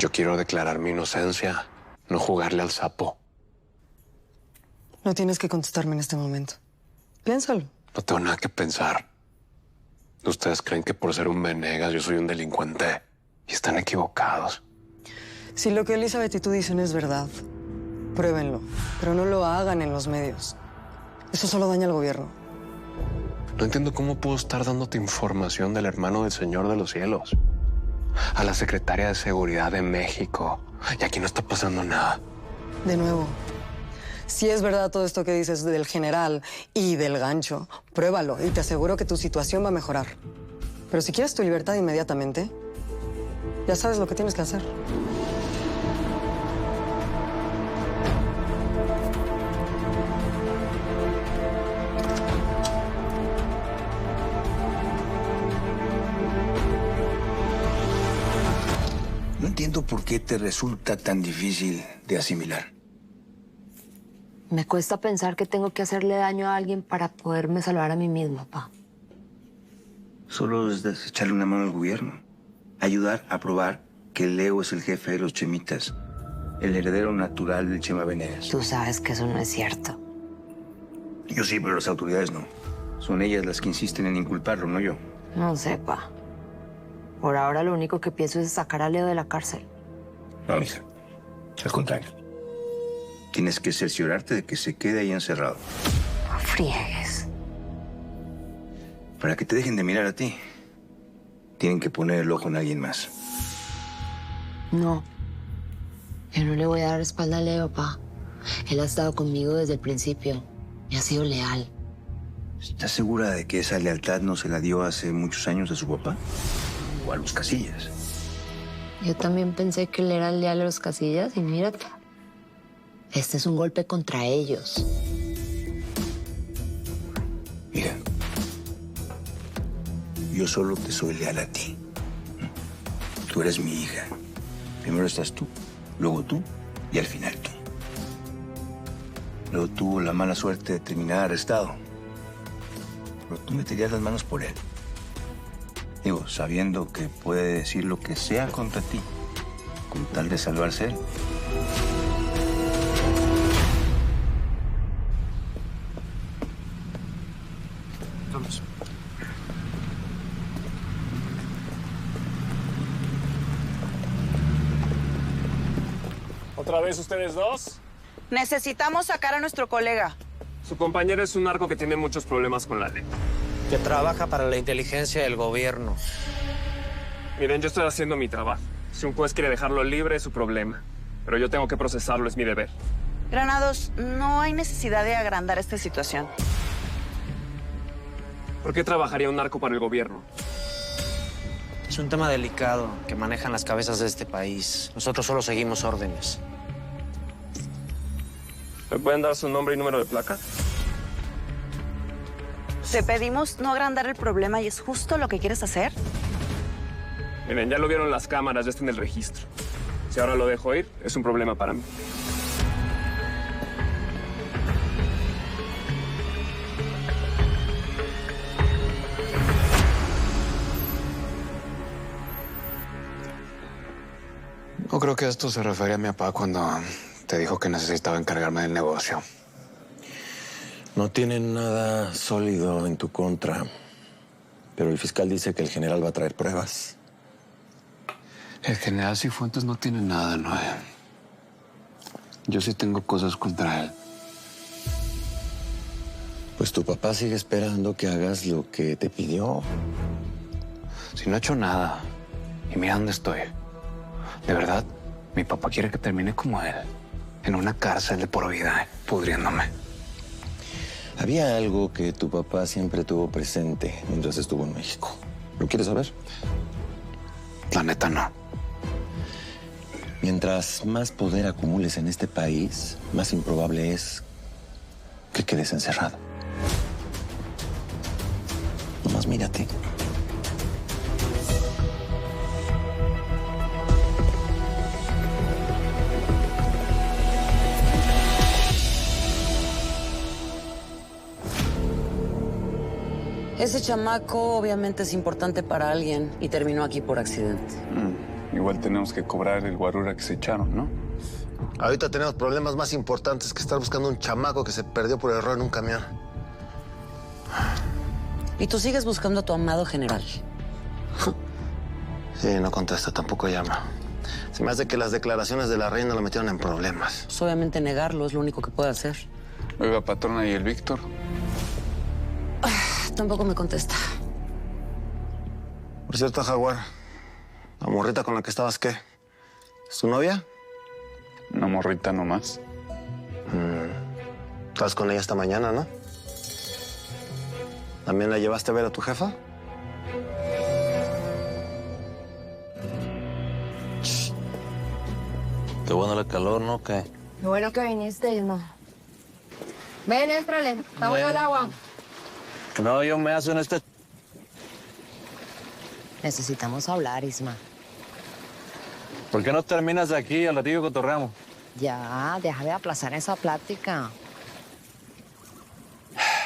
Yo quiero declarar mi inocencia, no jugarle al sapo. No tienes que contestarme en este momento. Piénsalo. No tengo nada que pensar. Ustedes creen que por ser un Venegas yo soy un delincuente y están equivocados. Si lo que Elizabeth y tú dicen es verdad, pruébenlo, pero no lo hagan en los medios. Eso solo daña al gobierno. No entiendo cómo puedo estar dándote información del hermano del Señor de los Cielos, a la secretaria de Seguridad de México, y aquí no está pasando nada. De nuevo, si es verdad todo esto que dices del general y del gancho, pruébalo y te aseguro que tu situación va a mejorar. Pero si quieres tu libertad inmediatamente, ya sabes lo que tienes que hacer. No entiendo por qué te resulta tan difícil de asimilar. Me cuesta pensar que tengo que hacerle daño a alguien para poderme salvar a mí mismo, pa. Solo es echarle una mano al gobierno. Ayudar a probar que Leo es el jefe de los Chemitas, el heredero natural del Chema Venegas. Tú sabes que eso no es cierto. Yo sí, pero las autoridades no. Son ellas las que insisten en inculparlo, no yo. No sé, pa. Por ahora lo único que pienso es sacar a Leo de la cárcel. No, mija. Al contrario. Tienes que cerciorarte de que se quede ahí encerrado. No friegues. Para que te dejen de mirar a ti, tienen que poner el ojo en alguien más. No. Yo no le voy a dar espalda a Leo, pa. Él ha estado conmigo desde el principio y ha sido leal. ¿Estás segura de que esa lealtad no se la dio hace muchos años a su papá? O a los Casillas. Yo también pensé que él era leal a los Casillas y mírate. Este es un golpe contra ellos. Mira, yo solo te soy leal a ti. Tú eres mi hija. Primero estás tú, luego tú y al final tú. Luego tuvo la mala suerte de terminar arrestado. Pero tú meterías las manos por él. Digo, sabiendo que puede decir lo que sea contra ti, con tal de salvarse él. Vamos. ¿Otra vez ustedes dos? Necesitamos sacar a nuestro colega. Su compañero es un narco que tiene muchos problemas con la ley. Que trabaja para la inteligencia del gobierno. Miren, yo estoy haciendo mi trabajo. Si un juez quiere dejarlo libre, es su problema. Pero yo tengo que procesarlo, es mi deber. Granados, no hay necesidad de agrandar esta situación. ¿Por qué trabajaría un narco para el gobierno? Es un tema delicado que manejan las cabezas de este país. Nosotros solo seguimos órdenes. ¿Me pueden dar su nombre y número de placa? Te pedimos no agrandar el problema y es justo lo que quieres hacer. Miren, ya lo vieron las cámaras, ya está en el registro. Si ahora lo dejo ir, es un problema para mí. No creo que esto se refiere a mi papá cuando te dijo que necesitaba encargarme del negocio. No tienen nada sólido en tu contra, pero el fiscal dice que el general va a traer pruebas. El general Cifuentes no tiene nada, Noé. Yo sí tengo cosas contra él. Pues tu papá sigue esperando que hagas lo que te pidió. Si no he hecho nada, y mira dónde estoy. De verdad, mi papá quiere que termine como él, en una cárcel de por vida, pudriéndome. Había algo que tu papá siempre tuvo presente mientras estuvo en México. ¿Lo quieres saber? La neta, no. Mientras más poder acumules en este país, más improbable es que quedes encerrado. Nomás mírate. Ese chamaco obviamente es importante para alguien y terminó aquí por accidente. Igual tenemos que cobrar el guarura que se echaron, ¿no? Ahorita tenemos problemas más importantes que estar buscando un chamaco que se perdió por error en un camión. Y tú sigues buscando a tu amado general. Sí, no contesta, tampoco llama. Se me hace que las declaraciones de la reina lo metieron en problemas. Pues obviamente negarlo es lo único que puede hacer. Oiga, patrona, ¿y el Víctor? Tampoco me contesta. Por cierto, Jaguar, la morrita con la que estabas, ¿qué? ¿Es tu novia? Una morrita nomás. Estabas con ella esta mañana, ¿no? ¿También la llevaste a ver a tu jefa? Qué bueno la calor, ¿no? ¿Qué? Qué bueno que viniste, Isma. Ven, éntrale. Está bueno el agua. No, yo me hago en este... Necesitamos hablar, Isma. ¿Por qué no terminas aquí al ratillo cotorreamos? Ya, deja de aplazar esa plática.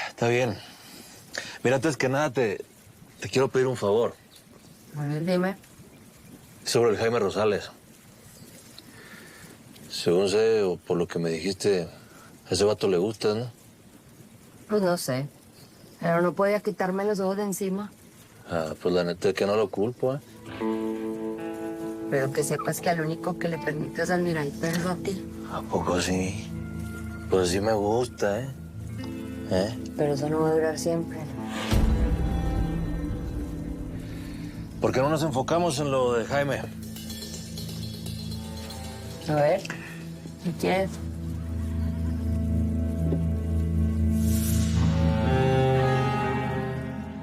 Está bien. Mira, antes que nada, te quiero pedir un favor. A ver, dime. Sobre el Jaime Rosales. Según sé, o por lo que me dijiste, a ese vato le gusta, ¿no? Pues no sé. Pero no podía quitarme los ojos de encima. Ah, pues la neta es que no lo culpo, ¿eh? Pero que sepas que al único que le permites admirar el perro a ti. ¿A poco sí? Pues sí me gusta, ¿eh? Pero eso no va a durar siempre. ¿Por qué no nos enfocamos en lo de Jaime? A ver, ¿qué quieres?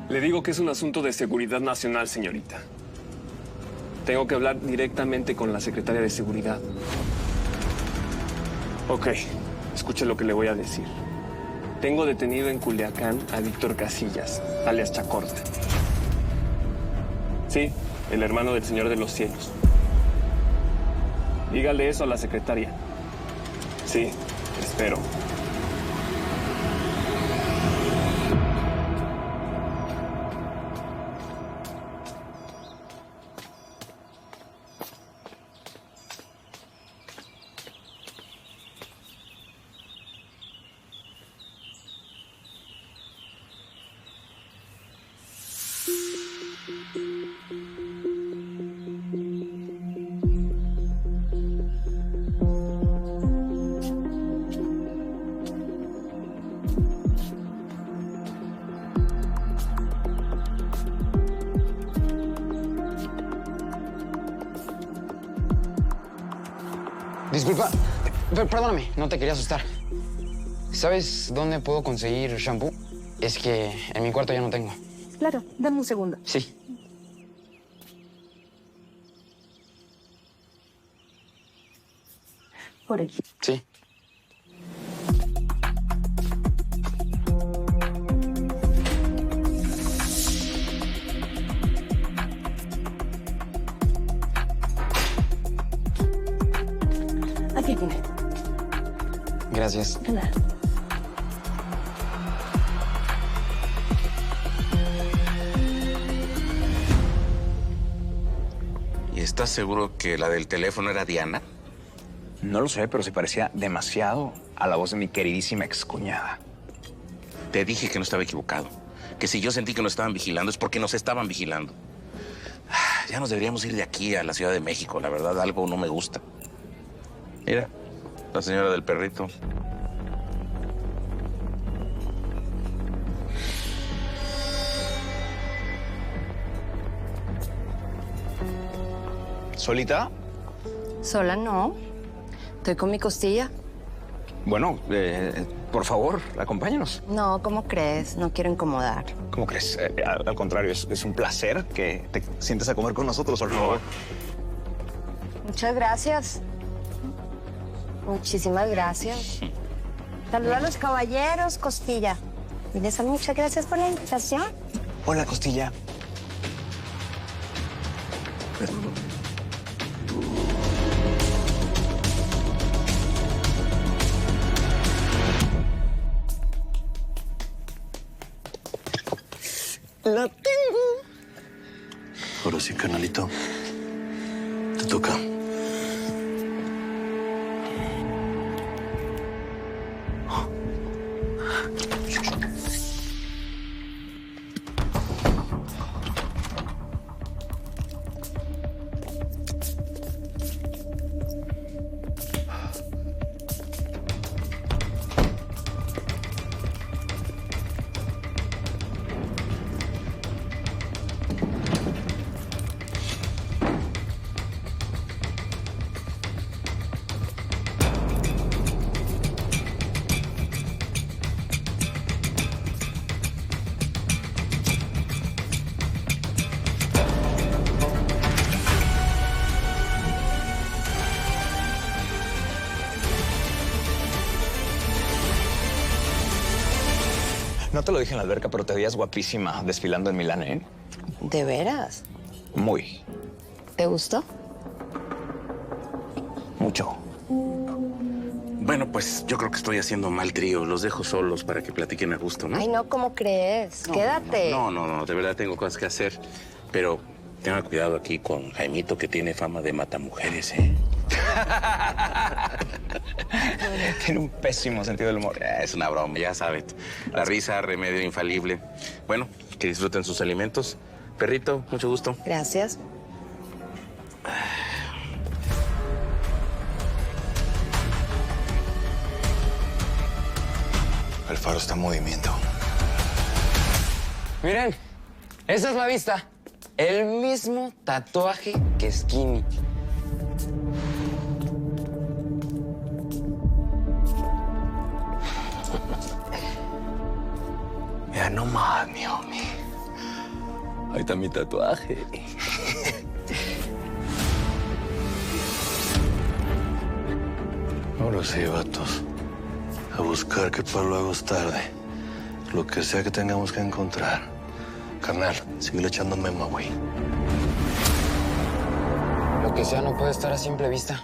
Le digo que es un asunto de seguridad nacional, señorita. Tengo que hablar directamente con la secretaria de Seguridad. Ok, escuche lo que le voy a decir. Tengo detenido en Culiacán a Víctor Casillas, alias Chacorta. Sí, el hermano del Señor de los Cielos. Dígale eso a la secretaria. Sí, espero. Disculpa, perdóname, no te quería asustar. ¿Sabes dónde puedo conseguir shampoo? Es que en mi cuarto ya no tengo. Claro, dame un segundo. Sí. Por aquí. Sí. Aquí tiene. Gracias. De nada. ¿Y estás seguro que la del teléfono era Diana? No lo sé, pero se parecía demasiado a la voz de mi queridísima excuñada. Te dije que no estaba equivocado. Que si yo sentí que nos estaban vigilando es porque nos estaban vigilando. Ya nos deberíamos ir de aquí a la Ciudad de México. La verdad, algo no me gusta. Mira, la señora del perrito. ¿Solita? Sola no. Estoy con mi costilla. Bueno, por favor, acompáñanos. No, ¿cómo crees? No quiero incomodar. ¿Cómo crees? Al contrario, es un placer que te sientes a comer con nosotros, por favor. Muchas gracias. Muchísimas gracias. Saluda a los caballeros, Costilla. Vanessa, muchas gracias por la invitación. Hola, Costilla. La tengo. Ahora sí, canalito. toca. No te lo dije en la alberca, pero te veías guapísima desfilando en Milán, ¿eh? ¿De veras? Muy. ¿Te gustó? Mucho. Bueno, pues yo creo que estoy haciendo mal trío. Los dejo solos para que platiquen a gusto, ¿no? Ay, no, ¿cómo crees? Quédate. No, de verdad tengo cosas que hacer. Pero tenga cuidado aquí con Jaimito, que tiene fama de matamujeres, ¿eh? Tiene un pésimo sentido del humor. Es una broma, ya sabes. La risa, remedio infalible. Bueno, que disfruten sus alimentos. Perrito, mucho gusto. Gracias. El faro está en movimiento. Miren, esa es la vista. El mismo tatuaje que Skinny. Mira nomás, mi homie. Ahí está mi tatuaje. Ahora sí, vatos. A buscar que para luego es tarde. Lo que sea que tengamos que encontrar. Carnal, sigue echando memo, güey. Lo que sea no puede estar a simple vista.